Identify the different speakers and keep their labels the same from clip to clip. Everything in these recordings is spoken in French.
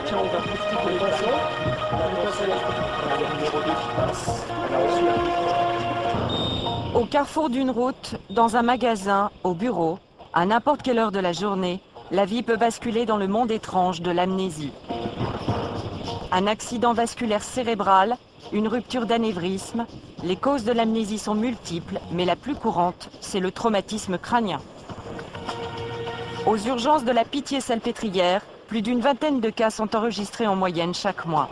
Speaker 1: Tiens, on va profiter des passants. Numéro 2 qui passe. On a reçu
Speaker 2: Au carrefour d'une route, dans un magasin, au bureau, à n'importe quelle heure de la journée, la vie peut basculer dans le monde étrange de l'amnésie. Un accident vasculaire cérébral, une rupture d'anévrisme, les causes de l'amnésie sont multiples, mais la plus courante, c'est le traumatisme crânien. Aux urgences de la Pitié-Salpêtrière, plus d'une vingtaine de cas sont enregistrés en moyenne chaque mois.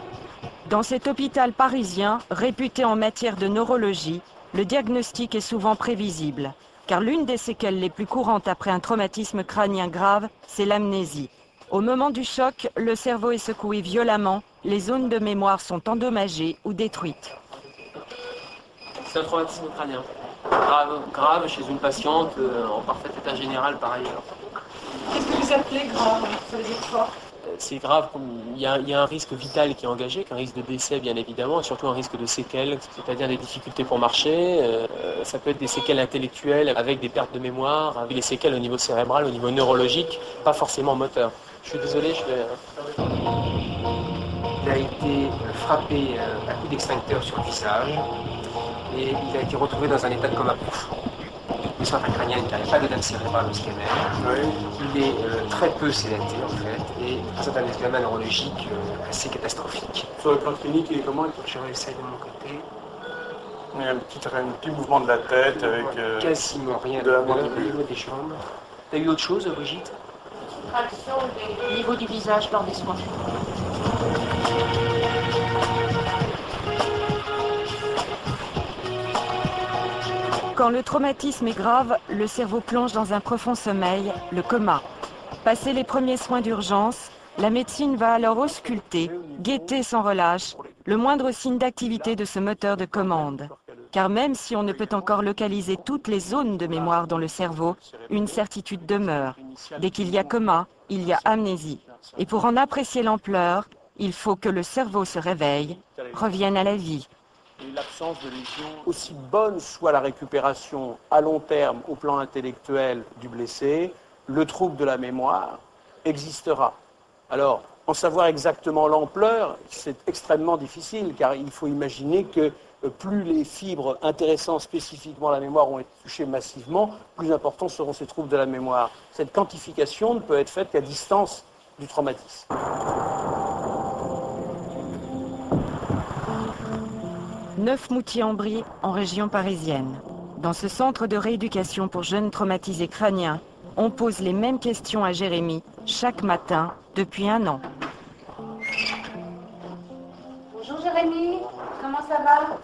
Speaker 2: Dans cet hôpital parisien, réputé en matière de neurologie, le diagnostic est souvent prévisible, car l'une des séquelles les plus courantes après un traumatisme crânien grave, c'est l'amnésie. Au moment du choc, le cerveau est secoué violemment, les zones de mémoire sont endommagées ou détruites.
Speaker 3: C'est un traumatisme crânien. Grave chez une patiente en parfait état général par ailleurs.
Speaker 4: Qu'est-ce que vous appelez grave? Ça veut dire quoi?
Speaker 3: C'est grave, il y a un risque vital qui est engagé, qu'un risque de décès bien évidemment, et surtout un risque de séquelles, c'est-à-dire des difficultés pour marcher. Ça peut être des séquelles intellectuelles avec des pertes de mémoire, avec des séquelles au niveau cérébral, au niveau neurologique, pas forcément moteur. Je suis désolé,
Speaker 5: Il a été frappé à coups d'extincteur sur le visage et il a été retrouvé dans un état de coma profond. Le centre crânien n'avait pas de date cérébrale au scanner. Il est très peu sédaté en fait et présente un examen neurologique assez catastrophique.
Speaker 1: sur le plan clinique, il est comment?
Speaker 5: Je réessaye de mon côté.
Speaker 1: Il y a un petit mouvement de la tête avec
Speaker 5: Quasiment rien
Speaker 1: de la
Speaker 5: au
Speaker 1: mandibule.
Speaker 5: niveau des jambes. T'as eu autre chose, Brigitte?
Speaker 4: Traction au niveau du visage lors des soins.
Speaker 2: Quand le traumatisme est grave, le cerveau plonge dans un profond sommeil, le coma. Passés les premiers soins d'urgence, la médecine va alors ausculter, guetter sans relâche, le moindre signe d'activité de ce moteur de commande. Car même si on ne peut encore localiser toutes les zones de mémoire dans le cerveau, une certitude demeure. Dès qu'il y a coma, il y a amnésie. Et pour en apprécier l'ampleur, il faut que le cerveau se réveille, revienne à la vie.
Speaker 6: Et l'absence de lésions, aussi bonne soit la récupération à long terme au plan intellectuel du blessé, le trouble de la mémoire existera. Alors, en savoir exactement l'ampleur, c'est extrêmement difficile, car il faut imaginer que plus les fibres intéressant spécifiquement la mémoire ont été touchées massivement, plus importants seront ces troubles de la mémoire. Cette quantification ne peut être faite qu'à distance du traumatisme.
Speaker 2: Neufmoutier-en-Brie, en région parisienne. Dans ce centre de rééducation pour jeunes traumatisés crâniens, on pose les mêmes questions à Jérémy chaque matin depuis 1 an.
Speaker 4: Bonjour Jérémy, comment ça va?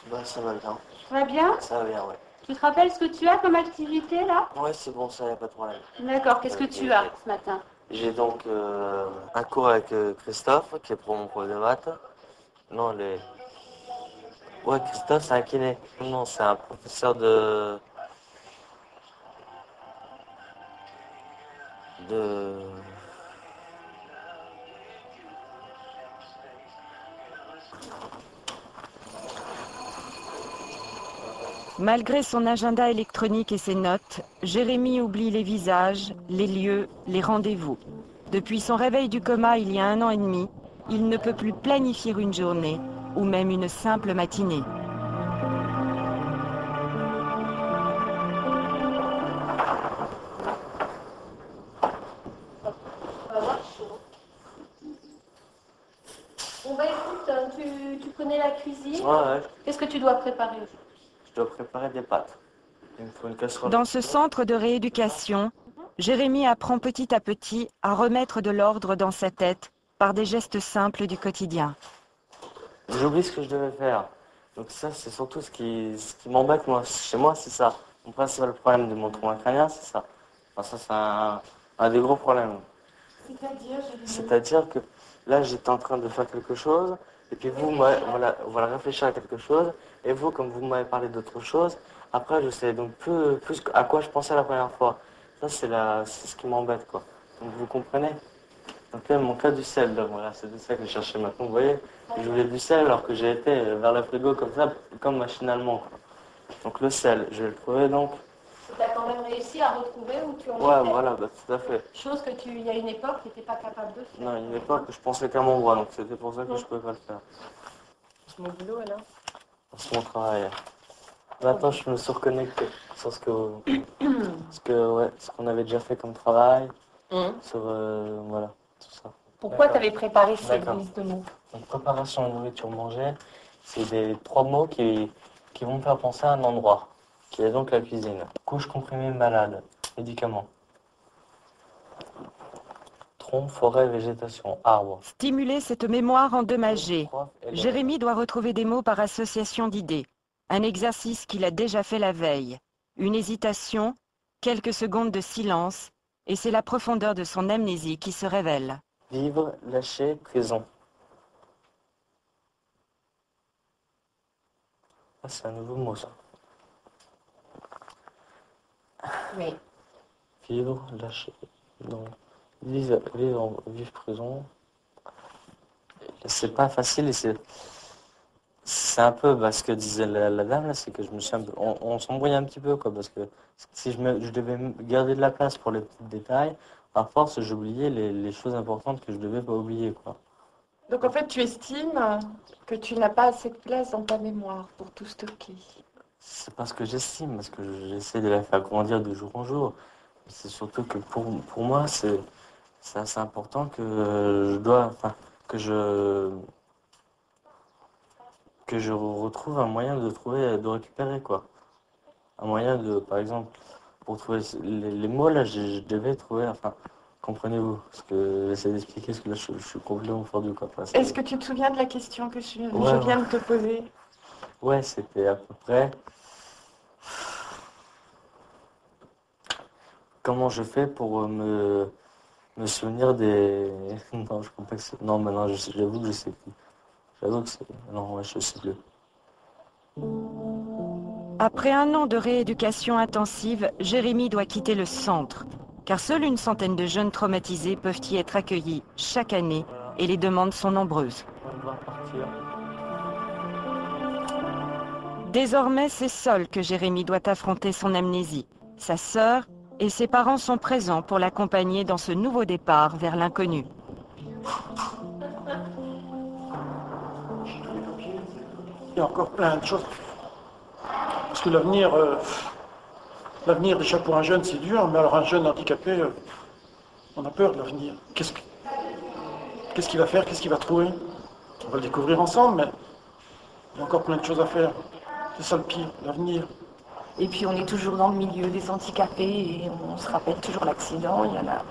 Speaker 7: Bah ça va bien.
Speaker 4: Ça va bien?
Speaker 7: Ça va bien, ouais.
Speaker 4: Tu te rappelles ce que tu as comme activité là?
Speaker 7: Ouais, c'est bon, ça, y a pas de problème.
Speaker 4: D'accord, qu'est-ce que tu as ce matin?
Speaker 7: J'ai donc un cours avec Christophe, qui est pour mon prof de maths. Non, les... Ouais, Christophe, c'est un kiné. Non, c'est un professeur de...
Speaker 2: Malgré son agenda électronique et ses notes, Jérémy oublie les visages, les lieux, les rendez-vous. Depuis son réveil du coma il y a 1 an et demi, il ne peut plus planifier une journée ou même une simple matinée.
Speaker 4: Bon bah écoute, tu connais la cuisine?
Speaker 7: Ouais.
Speaker 4: Qu'est-ce que tu dois préparer aujourd'hui?
Speaker 7: Je dois préparer des pâtes. Il me faut une casserole.
Speaker 2: Dans ce centre de rééducation, Jérémy apprend petit à petit à remettre de l'ordre dans sa tête par des gestes simples du quotidien.
Speaker 7: J'oublie ce que je devais faire. Donc ça, c'est surtout ce qui m'embête, moi. Chez moi, c'est ça. Mon principal problème de mon trauma crânien, c'est ça. Enfin, ça, c'est un des gros problèmes. C'est-à-dire que là, j'étais en train de faire quelque chose, et puis vous, voilà, réfléchir à quelque chose, et vous, comme vous m'avez parlé d'autre chose, après, je sais donc plus à quoi je pensais la première fois. Ça, c'est ce qui m'embête, quoi. Donc, vous comprenez? Donc là, mon cas du sel, donc voilà, c'est de ça que je cherchais maintenant, vous voyez? Je voulais du sel alors que j'ai été vers le frigo comme ça, comme machinalement, quoi. Donc le sel, je vais le trouver donc.
Speaker 4: Tu as quand même réussi à retrouver où tu en
Speaker 7: Ouais,
Speaker 4: étais.
Speaker 7: voilà, bah, tout à fait.
Speaker 4: Chose que il y a une époque, tu n'étais pas capable de faire.
Speaker 7: Non, il y a une époque, je pensais qu'à mon bras, donc c'était pour ça que je pouvais pas le faire.
Speaker 4: C'est mon boulot alors.
Speaker 7: C'est mon travail. Maintenant, je me suis reconnecté sur ce qu'on avait déjà fait comme travail, sur, voilà, tout ça.
Speaker 4: Pourquoi tu avais préparé cette
Speaker 7: D'accord.
Speaker 4: liste de mots?
Speaker 7: Donc, préparation de nourriture mangée, c'est des 3 mots qui vont me faire penser à un endroit, qui est donc la cuisine. Couche comprimée malade, médicaments. Tronc, forêt, végétation, arbre.
Speaker 2: Stimuler cette mémoire endommagée.
Speaker 7: Prof, élève.
Speaker 2: Jérémy doit retrouver des mots par association d'idées. Un exercice qu'il a déjà fait la veille. Une hésitation, quelques secondes de silence, et c'est la profondeur de son amnésie qui se révèle.
Speaker 7: Vivre, lâcher, prison. Ah, c'est un nouveau mot, ça.
Speaker 4: Oui.
Speaker 7: Vivre, lâcher. Non. Vivre prison. C'est pas facile et c'est un peu ce que disait la dame là, c'est que je me suis un peu, on s'embrouille un petit peu quoi, parce que si je devais garder de la place pour les petits détails, à force j'oubliais les choses importantes que je devais pas oublier quoi.
Speaker 8: Donc en fait, tu estimes que tu n'as pas assez de place dans ta mémoire pour tout stocker.
Speaker 7: C'est pas ce que j'estime, parce que j'essaie de la faire grandir de jour en jour. C'est surtout que pour moi, c'est assez important que que je retrouve un moyen de récupérer, quoi. Un moyen de, par exemple, pour trouver les mots, là, je devais trouver, enfin, comprenez-vous, parce que j'essaie d'expliquer, parce que là, je suis complètement perdu, quoi. Enfin,
Speaker 8: Est-ce que tu te souviens de la question que je
Speaker 7: Ouais,
Speaker 8: viens de te poser?
Speaker 7: Ouais, c'était à peu près... Comment je fais pour me souvenir des... Non, je comprends pas que c'est... Non, maintenant, j'avoue que je sais plus. J'avoue que c'est... Non, ouais, je sais plus.
Speaker 2: Après un an de rééducation intensive, Jérémy doit quitter le centre, car seule une centaine de jeunes traumatisés peuvent y être accueillis chaque année, et les demandes sont nombreuses.
Speaker 7: On va devoir partir.
Speaker 2: Désormais, c'est seul que Jérémy doit affronter son amnésie. Sa sœur et ses parents sont présents pour l'accompagner dans ce nouveau départ vers l'inconnu.
Speaker 1: Il y a encore plein de choses. Parce que l'avenir, déjà pour un jeune, c'est dur, mais alors un jeune handicapé, on a peur de l'avenir. Qu'est-ce qu'il va faire? Qu'est-ce qu'il va trouver? On va le découvrir ensemble, mais il y a encore plein de choses à faire. C'est ça le pire, l'avenir.
Speaker 8: Et puis on est toujours dans le milieu des handicapés et on se rappelle toujours l'accident. Il y en a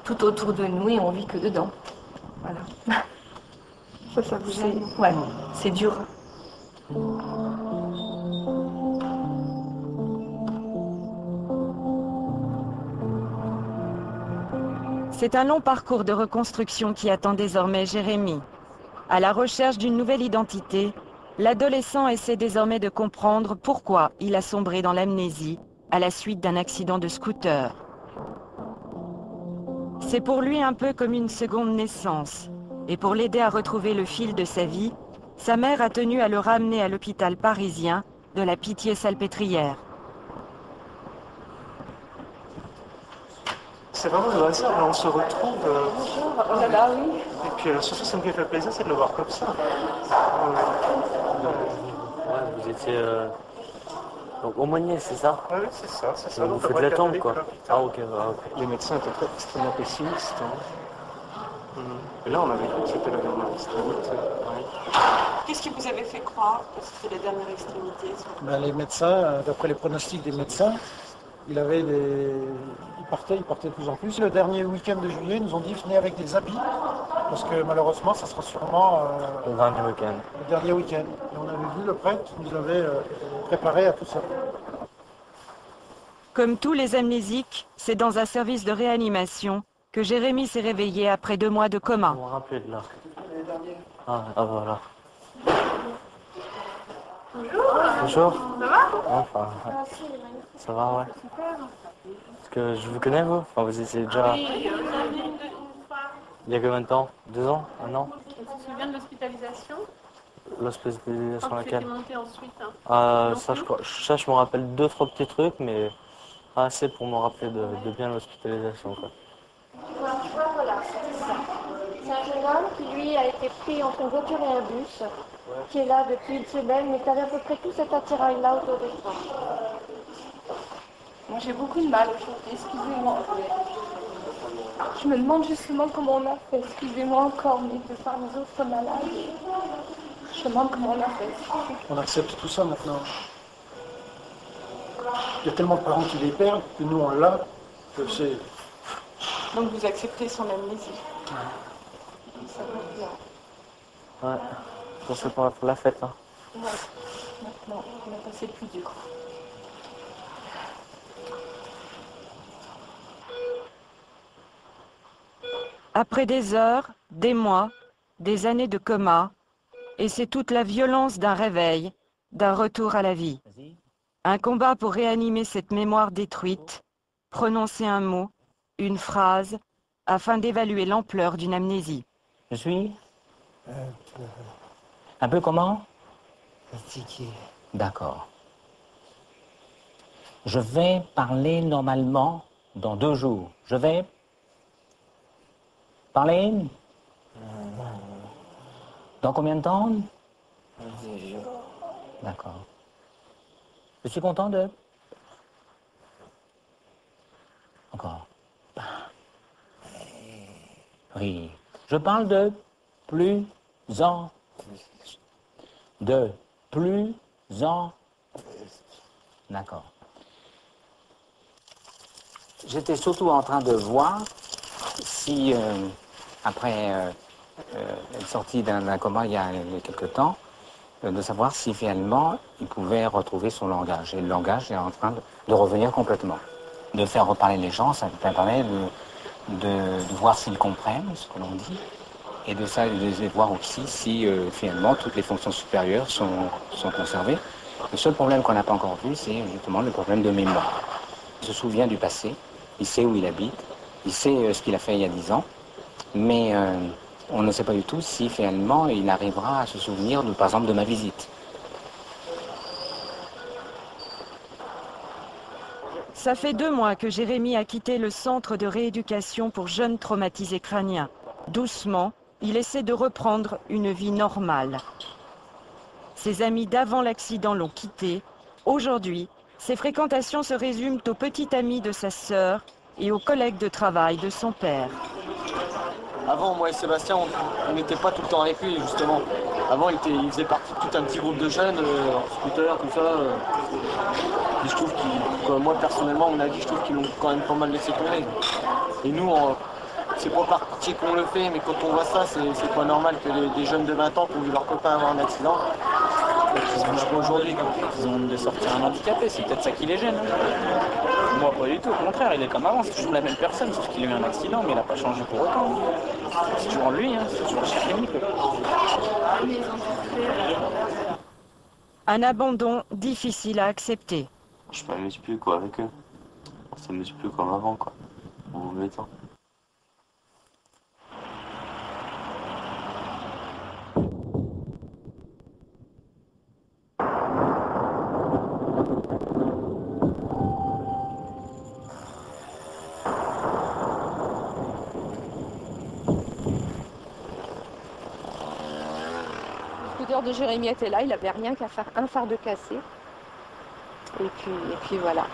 Speaker 8: tout autour de nous et on vit que dedans. Voilà. Ça vous gêne? Ouais, c'est dur.
Speaker 2: C'est un long parcours de reconstruction qui attend désormais Jérémy. À la recherche d'une nouvelle identité, l'adolescent essaie désormais de comprendre pourquoi il a sombré dans l'amnésie à la suite d'un accident de scooter. C'est pour lui un peu comme une seconde naissance. Et pour l'aider à retrouver le fil de sa vie, sa mère a tenu à le ramener à l'hôpital parisien de la Pitié-Salpêtrière.
Speaker 9: C'est vraiment le hasard, là, on se retrouve.
Speaker 8: Bonjour, oh là là, oui.
Speaker 9: Et puis surtout, ce qui me fait plaisir, c'est de le voir comme ça.
Speaker 7: Ouais, vous étiez... Donc aumônier, c'est ça?
Speaker 9: Oui, c'est ça, c'est ça.
Speaker 7: Vous
Speaker 9: Donc,
Speaker 7: faites
Speaker 9: après,
Speaker 7: la tombe,
Speaker 9: catholique,
Speaker 7: quoi.
Speaker 9: l'hôpital.
Speaker 7: Ah, ok, ok.
Speaker 9: Les médecins étaient extrêmement pessimistes. Et là, on avait cru que c'était la dernière extrémité.
Speaker 8: Qu'est-ce qui vous avait fait croire que c'était la dernière extrémité?
Speaker 1: Ben, les médecins, d'après les pronostics des médecins, il partait de plus en plus. Le dernier week-end de juillet, ils nous ont dit venez avec des habits, parce que malheureusement, ça sera sûrement
Speaker 7: Le dernier week-end.
Speaker 1: le dernier week-end. Et on avait vu le prêtre qui nous avait préparé à tout ça.
Speaker 2: Comme tous les amnésiques, c'est dans un service de réanimation que Jérémy s'est réveillé après 2 mois de coma.
Speaker 7: Vous me rappelez de là. Ah, voilà. Bonjour. Ça va? Enfin, ouais. Ça va, ouais. Parce que je vous connais, vous? Enfin, vous étiez déjà... Il y a combien de temps? 2 ans? 1 an?
Speaker 10: Tu te souviens de l'hospitalisation?
Speaker 7: L'hospitalisation
Speaker 10: Quand tu étais
Speaker 7: laquelle?
Speaker 10: monté ensuite, hein.
Speaker 7: Ça, je me rappelle 2-3 petits trucs, mais assez pour me rappeler de bien l'hospitalisation, quoi.
Speaker 8: Tu vois, voilà, c'est ça. C'est un jeune homme qui, lui, a été pris entre une voiture et un bus, qui est là depuis une semaine, mais tu avais à peu près tout cet attirail-là autour de toi. Moi, j'ai beaucoup de mal aujourd'hui, excusez-moi. Je me demande justement comment on a fait, excusez-moi encore, mais de par les autres malades. Je me demande comment on a fait.
Speaker 1: On accepte tout ça maintenant. Il y a tellement de parents qui les perdent, que nous on l'a, que c'est...
Speaker 8: Donc vous acceptez son amnésie. Ça va bien.
Speaker 7: Ouais, je sais qu'on va faire la fête, hein.
Speaker 8: Ouais, maintenant, on a passé le plus dur.
Speaker 2: Après des heures, des mois, des années de coma, et c'est toute la violence d'un réveil, d'un retour à la vie. Un combat pour réanimer cette mémoire détruite, prononcer un mot, une phrase, afin d'évaluer l'ampleur d'une amnésie.
Speaker 11: Je suis un peu comment?
Speaker 12: Fatigué.
Speaker 11: D'accord. Je vais parler normalement dans 2 jours. Je vais parler dans combien de temps?
Speaker 12: 10 jours.
Speaker 11: D'accord. Je suis content de... Encore. Oui. Je parle de plus en... De plus en... D'accord. J'étais surtout en train de voir si, après être sorti d'un coma il y a quelque temps, de savoir si finalement il pouvait retrouver son langage. Et le langage est en train de revenir complètement. De faire reparler les gens, ça permet de voir s'ils comprennent ce que l'on dit, et de voir aussi si finalement toutes les fonctions supérieures sont conservées. Le seul problème qu'on n'a pas encore vu, c'est justement le problème de mémoire. Il se souvient du passé, il sait où il habite, il sait ce qu'il a fait il y a 10 ans, mais on ne sait pas du tout si finalement il arrivera à se souvenir, par exemple, de ma visite.
Speaker 2: Ça fait 2 mois que Jérémy a quitté le centre de rééducation pour jeunes traumatisés crâniens. Doucement, il essaie de reprendre une vie normale. Ses amis d'avant l'accident l'ont quitté. Aujourd'hui, ses fréquentations se résument au petit ami de sa sœur et aux collègues de travail de son père.
Speaker 6: Avant, moi et Sébastien, on n'était pas tout le temps avec lui, justement. Avant, il faisait partie de tout un petit groupe de jeunes, en scooter, tout ça. Et je trouve moi, personnellement, mon avis, je trouve qu'ils l'ont quand même pas mal laissé tomber. Et nous, c'est pas par pitié qu'on le fait, mais quand on voit ça, c'est pas normal que des jeunes de 20 ans qui ont vu leur copain avoir un accident, ils se bougent pas aujourd'hui.
Speaker 13: Ils ont de sortir un handicapé, c'est peut-être ça qui les gêne. Moi, pas du tout, au contraire, il est comme avant, c'est toujours la même personne, sauf qu'il a eu un accident, mais il n'a pas changé pour autant. C'est toujours lui, hein, c'est toujours Jérémy.
Speaker 2: Un abandon difficile à accepter.
Speaker 7: Je m'amuse plus, quoi, avec eux. On s'amuse plus comme avant, quoi. En vous mettant.
Speaker 8: Le scooter de Jérémy était là, il n'avait rien qu'à faire un phare de cassé. Et puis voilà.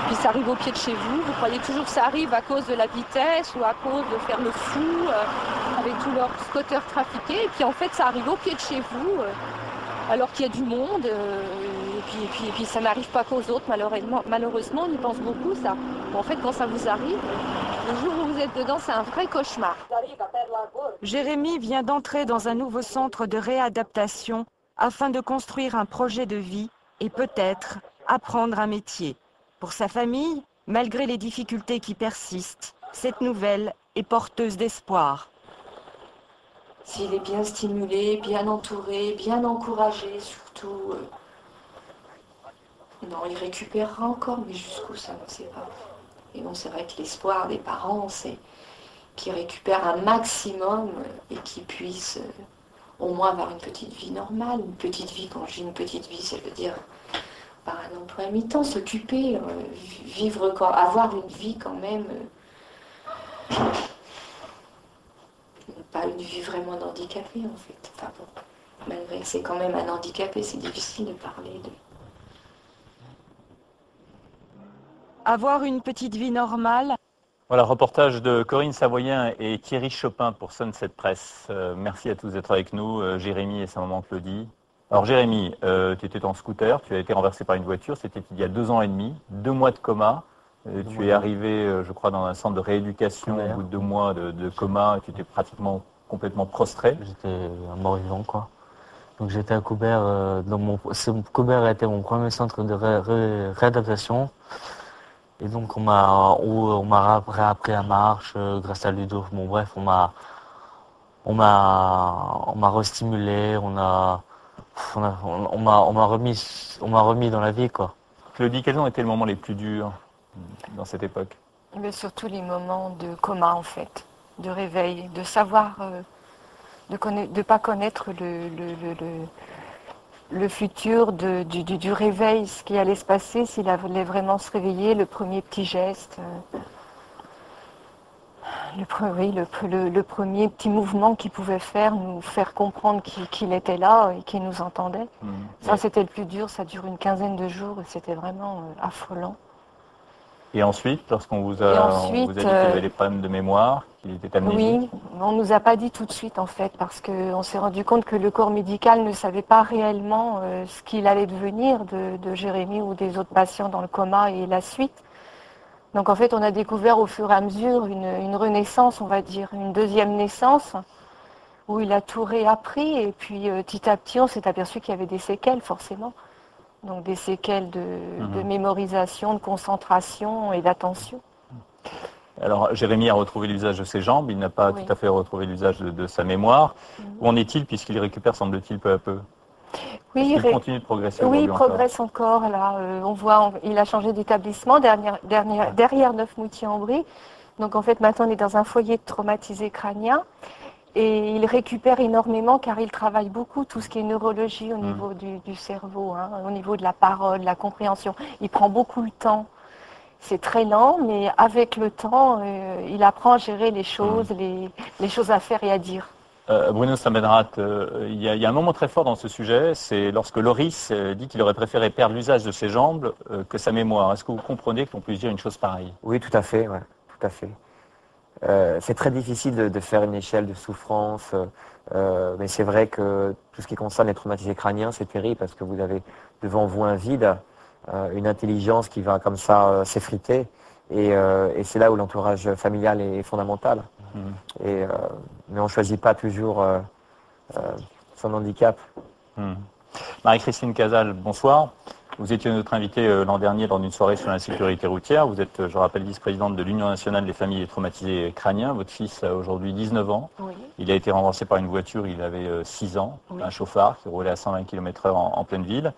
Speaker 8: Puis ça arrive au pied de chez vous. Vous croyez toujours que ça arrive à cause de la vitesse ou à cause de faire le fou avec tous leurs scooters trafiqués. Et puis en fait, ça arrive au pied de chez vous, alors qu'il y a du monde. Et puis ça n'arrive pas qu'aux autres, malheureusement, on y pense beaucoup, ça. Mais en fait, quand ça vous arrive, le jour où vous êtes dedans, c'est un vrai cauchemar.
Speaker 2: Jérémy vient d'entrer dans un nouveau centre de réadaptation afin de construire un projet de vie et peut-être apprendre un métier. Pour sa famille, malgré les difficultés qui persistent, cette nouvelle est porteuse d'espoir.
Speaker 8: S'il est bien stimulé, bien entouré, bien encouragé, surtout... Non, il récupérera encore, mais jusqu'où ça, on ne sait pas. Et non, c'est vrai que l'espoir des parents, c'est qu'ils récupèrent un maximum et qu'ils puissent au moins avoir une petite vie normale. Une petite vie, quand je dis une petite vie, ça veut dire par un emploi à mi-temps, s'occuper, avoir une vie quand même, pas une vie vraiment d'handicapé en fait. Enfin, bon, malgré que c'est quand même un handicapé, c'est difficile de parler de...
Speaker 2: Avoir une petite vie normale.
Speaker 14: Voilà, reportage de Corinne Savoyen et Thierry Chopin pour Sunset Press. Merci à tous d'être avec nous, Jérémy et sa maman Claudie. Alors Jérémy, tu étais en scooter, tu as été renversé par une voiture, c'était il y a 2 ans et demi, 2 mois de coma. Tu es arrivé, je crois, dans un centre de rééducation au bout de 2 mois de coma, et tu étais pratiquement complètement prostré.
Speaker 7: J'étais un mort-vivant, quoi. Donc j'étais à Coubert, Coubert a été mon premier centre de réadaptation. Et donc on m'a réappris la marche grâce à Ludo. Bon bref, on m'a restimulé, on m'a remis dans la vie, quoi.
Speaker 14: Claudie, quels ont été les moments les plus durs dans cette époque?
Speaker 8: Mais surtout les moments de coma en fait, de réveil, de savoir, de pas connaître le futur du réveil, ce qui allait se passer, s'il allait vraiment se réveiller, le premier petit geste, le premier petit mouvement qu'il pouvait faire, nous faire comprendre qu'il était là et qu'il nous entendait. Ça, c'était le plus dur, ça dure une quinzaine de jours et c'était vraiment affolant.
Speaker 14: Et ensuite, lorsqu'on vous a dit qu'il y avait des problèmes de mémoire, qu'il était amnésique?
Speaker 8: Oui, on ne nous a pas dit tout de suite en fait, parce qu'on s'est rendu compte que le corps médical ne savait pas réellement ce qu'il allait devenir de Jérémy ou des autres patients dans le coma et la suite. Donc en fait, on a découvert au fur et à mesure une renaissance, on va dire, une deuxième naissance, où il a tout réappris et puis petit à petit, on s'est aperçu qu'il y avait des séquelles forcément. Donc des séquelles de mémorisation, de concentration et d'attention.
Speaker 14: Alors Jérémy a retrouvé l'usage de ses jambes, il n'a pas tout à fait retrouvé l'usage de sa mémoire. Où en est-il puisqu'il récupère, semble-t-il, peu à peu?
Speaker 8: Oui,
Speaker 14: il continue de progresser.
Speaker 8: Oui, il progresse encore. Là, on voit, il a changé d'établissement derrière Neufmoutier-en-Brie. Donc en fait maintenant on est dans un foyer de traumatisés crâniens. Et il récupère énormément car il travaille beaucoup tout ce qui est neurologie au niveau du cerveau, hein, au niveau de la parole, de la compréhension. Il prend beaucoup le temps. C'est très lent, mais avec le temps, il apprend à gérer les choses, les choses à faire et à dire.
Speaker 14: Bruno Samenrat, il y a un moment très fort dans ce sujet, c'est lorsque Loris dit qu'il aurait préféré perdre l'usage de ses jambes que sa mémoire. Est-ce que vous comprenez qu'on puisse dire une chose pareille?
Speaker 15: Oui, tout à fait, ouais, tout à fait. C'est très difficile de faire une échelle de souffrance, mais c'est vrai que tout ce qui concerne les traumatisés crâniens, c'est terrible parce que vous avez devant vous un vide, une intelligence qui va comme ça s'effriter, et c'est là où l'entourage familial est fondamental. Mais on ne choisit pas toujours son handicap.
Speaker 14: Marie-Christine Casal, bonsoir. Vous étiez notre invitée l'an dernier lors d'une soirée sur la sécurité routière. Vous êtes, je rappelle, vice-présidente de l'Union nationale des familles traumatisées crâniens. Votre fils a aujourd'hui 19 ans.
Speaker 8: Oui.
Speaker 14: Il a été renversé par une voiture, il avait 6 ans, un chauffard qui roulait à 120 km/h en pleine ville.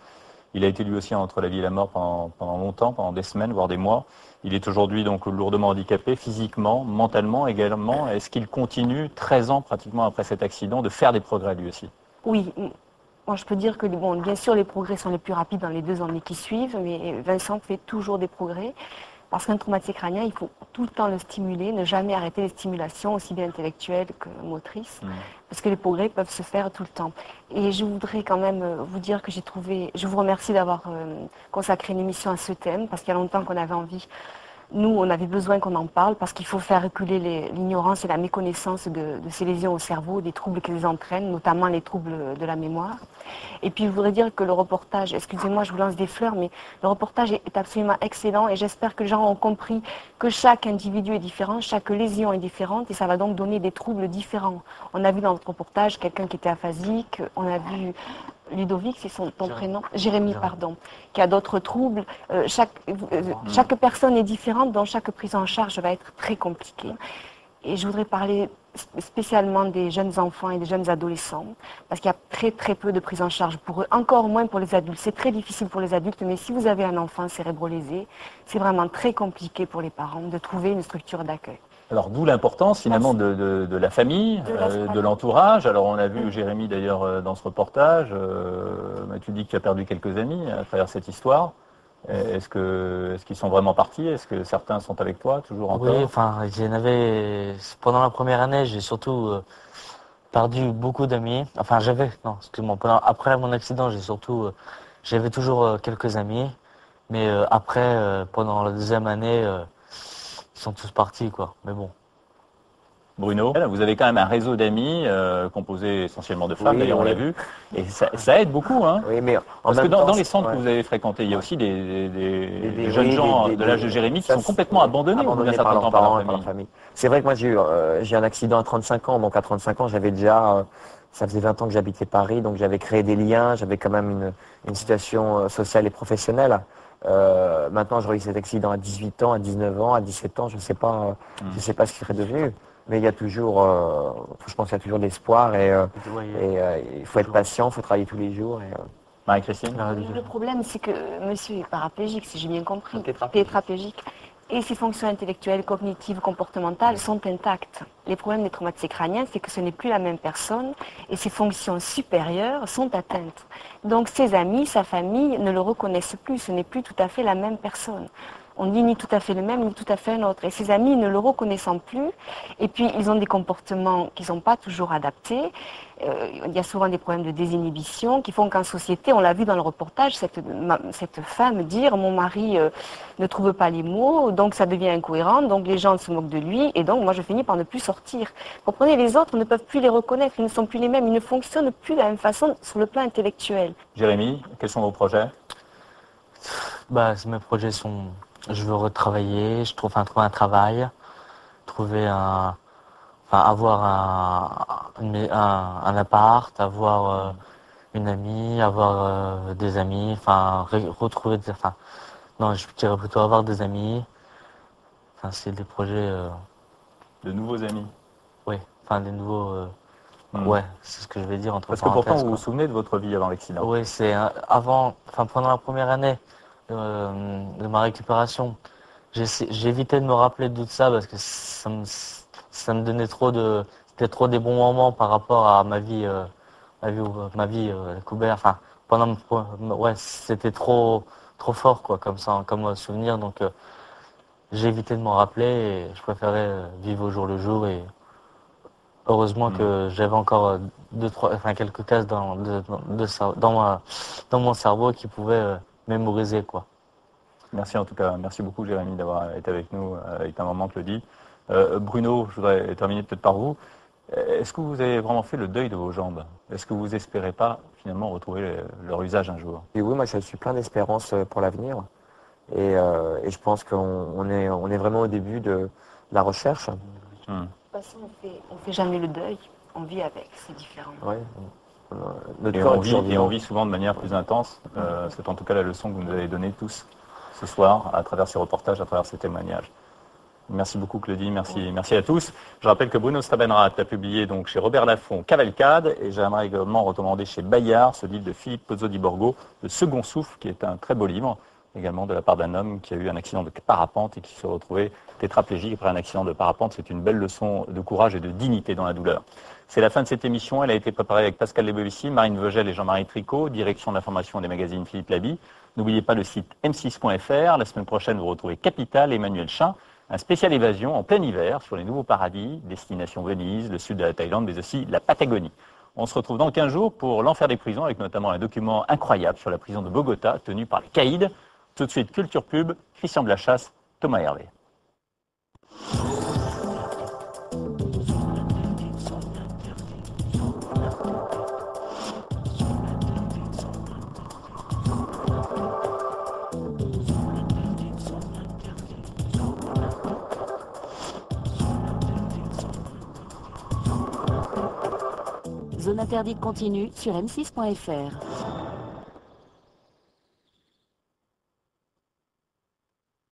Speaker 14: Il a été lui aussi entre la vie et la mort pendant longtemps, pendant des semaines, voire des mois. Il est aujourd'hui donc lourdement handicapé, physiquement, mentalement également. Est-ce qu'il continue, 13 ans pratiquement après cet accident, de faire des progrès lui aussi?
Speaker 16: Oui. Moi, je peux dire que, bon, bien sûr, les progrès sont les plus rapides dans les 2 années qui suivent, mais Vincent fait toujours des progrès. Parce qu'un traumatisé crânien, il faut tout le temps le stimuler, ne jamais arrêter les stimulations, aussi bien intellectuelles que motrices, parce que les progrès peuvent se faire tout le temps. Et je voudrais quand même vous dire que je vous remercie d'avoir consacré une émission à ce thème, parce qu'il y a longtemps qu'on avait envie. Nous, on avait besoin qu'on en parle parce qu'il faut faire reculer l'ignorance et la méconnaissance de ces lésions au cerveau, des troubles qu'ils entraînent, notamment les troubles de la mémoire. Et puis, je voudrais dire que le reportage, excusez-moi, je vous lance des fleurs, mais le reportage est absolument excellent et j'espère que les gens ont compris que chaque individu est différent, chaque lésion est différente et ça va donc donner des troubles différents. On a vu dans votre reportage quelqu'un qui était aphasique, on a vu Ludovic, c'est son prénom, Jérémy, pardon, qui a d'autres troubles. Chaque personne est différente, donc chaque prise en charge va être très compliquée. Et je voudrais parler spécialement des jeunes enfants et des jeunes adolescents, parce qu'il y a très très peu de prise en charge pour eux, encore moins pour les adultes. C'est très difficile pour les adultes, mais si vous avez un enfant cérébro-lésé, c'est vraiment très compliqué pour les parents de trouver une structure d'accueil.
Speaker 14: Alors d'où l'importance finalement de la famille, de l'entourage. Alors on a vu Jérémy d'ailleurs dans ce reportage, tu dis que tu as perdu quelques amis à travers cette histoire. Est-ce qu'ils sont vraiment partis? Est-ce que certains sont avec toi, toujours encore?
Speaker 7: Oui, enfin, pendant la première année, j'ai surtout perdu beaucoup d'amis. Enfin, non, excuse-moi, après mon accident, j'avais toujours quelques amis. Mais après, pendant la deuxième année, ils sont tous partis, quoi. Mais bon.
Speaker 14: Bruno, vous avez quand même un réseau d'amis composé essentiellement de femmes, d'ailleurs on l'a vu, et ça aide beaucoup. Hein.
Speaker 15: Oui, mais
Speaker 14: parce que dans les centres que vous avez fréquentés, il y a aussi des jeunes gens de l'âge de Jérémy qui sont complètement abandonnés
Speaker 15: par leurs parents et par leur famille. C'est vrai que moi j'ai eu un accident à 35 ans, donc à 35 ans j'avais déjà, ça faisait 20 ans que j'habitais Paris, donc j'avais créé des liens, j'avais quand même une situation sociale et professionnelle. Maintenant j'aurais eu cet accident à 18 ans, à 19 ans, à 17 ans, je sais pas ce qui serait devenu. Mais il y a toujours, je pense qu'il y a toujours de l'espoir et il faut être patient, il faut travailler tous les jours.
Speaker 14: Marie-Christine?
Speaker 16: Le problème, c'est que monsieur est paraplégique, si j'ai bien compris, tétraplégique, et ses fonctions intellectuelles, cognitives, comportementales sont intactes. Les problèmes des traumatisés crâniens, c'est que ce n'est plus la même personne et ses fonctions supérieures sont atteintes. Donc ses amis, sa famille ne le reconnaissent plus, ce n'est plus tout à fait la même personne. On dit ni tout à fait le même, ni tout à fait un autre. Et ses amis ne le reconnaissant plus, et puis ils ont des comportements qui ne sont pas toujours adaptés. Il y a souvent des problèmes de désinhibition qui font qu'en société, on l'a vu dans le reportage, cette femme dire « mon mari ne trouve pas les mots, donc ça devient incohérent, donc les gens se moquent de lui, et donc moi je finis par ne plus sortir ». Comprenez, les autres ne peuvent plus les reconnaître, ils ne sont plus les mêmes, ils ne fonctionnent plus de la même façon sur le plan intellectuel.
Speaker 14: Jérémy, quels sont vos projets?
Speaker 7: Mes projets sont... Je veux retravailler, trouver un travail, avoir un appart, avoir une amie, avoir des amis, retrouver des... non, je dirais plutôt avoir des amis. C'est des projets...
Speaker 14: De nouveaux amis?
Speaker 7: Oui, des nouveaux... Ouais, c'est ce que je vais dire entre
Speaker 14: parenthèses. Parce que pourtant, vous vous souvenez de votre vie avant l'accident?
Speaker 7: Oui, c'est pendant la première année de ma récupération, j'évitais de me rappeler de tout ça parce que ça me donnait c'était trop des bons moments par rapport à ma vie Coubert. C'était trop fort quoi, comme souvenir. Donc j'ai évité de m'en rappeler et je préférais vivre au jour le jour. Et heureusement que j'avais encore quelques cases dans mon cerveau qui pouvaient mémoriser quoi.
Speaker 14: Merci en tout cas, merci beaucoup Jérémy d'avoir été avec nous avec un moment Claudie. Bruno, je voudrais terminer peut-être par vous. Est-ce que vous avez vraiment fait le deuil de vos jambes? Est-ce que vous espérez pas finalement retrouver leur usage un jour?
Speaker 15: Et oui, moi je suis plein d'espérance pour l'avenir et je pense qu'on est vraiment au début de la recherche.
Speaker 16: De toute façon, on fait jamais le deuil, on vit avec, c'est différent.
Speaker 15: Ouais.
Speaker 14: Et on vit souvent de manière plus intense. C'est en tout cas la leçon que vous nous avez donnée tous ce soir à travers ces reportages, à travers ces témoignages. Merci beaucoup Claudie, merci à tous. Je rappelle que Bruno Stabenrath a publié donc chez Robert Laffont Cavalcade et j'aimerais également recommander chez Bayard ce livre de Philippe Pozzo di Borgo, Le Second Souffle, qui est un très beau livre, également de la part d'un homme qui a eu un accident de parapente et qui s'est retrouvé tétraplégique après un accident de parapente. C'est une belle leçon de courage et de dignité dans la douleur. C'est la fin de cette émission. Elle a été préparée avec Pascal Lebovici, Marine Vogel et Jean-Marie Tricot, direction d'information des magazines Philippe Laby. N'oubliez pas le site m6.fr. La semaine prochaine, vous retrouvez Capital, Emmanuel Chin, un spécial évasion en plein hiver sur les nouveaux paradis, destination Venise, le sud de la Thaïlande, mais aussi la Patagonie. On se retrouve dans 15 jours pour l'enfer des prisons, avec notamment un document incroyable sur la prison de Bogota, tenue par les caïds. Tout de suite, Culture Pub, Christian Blachasse, Thomas Hervé.
Speaker 17: Zone interdite continue sur m6.fr.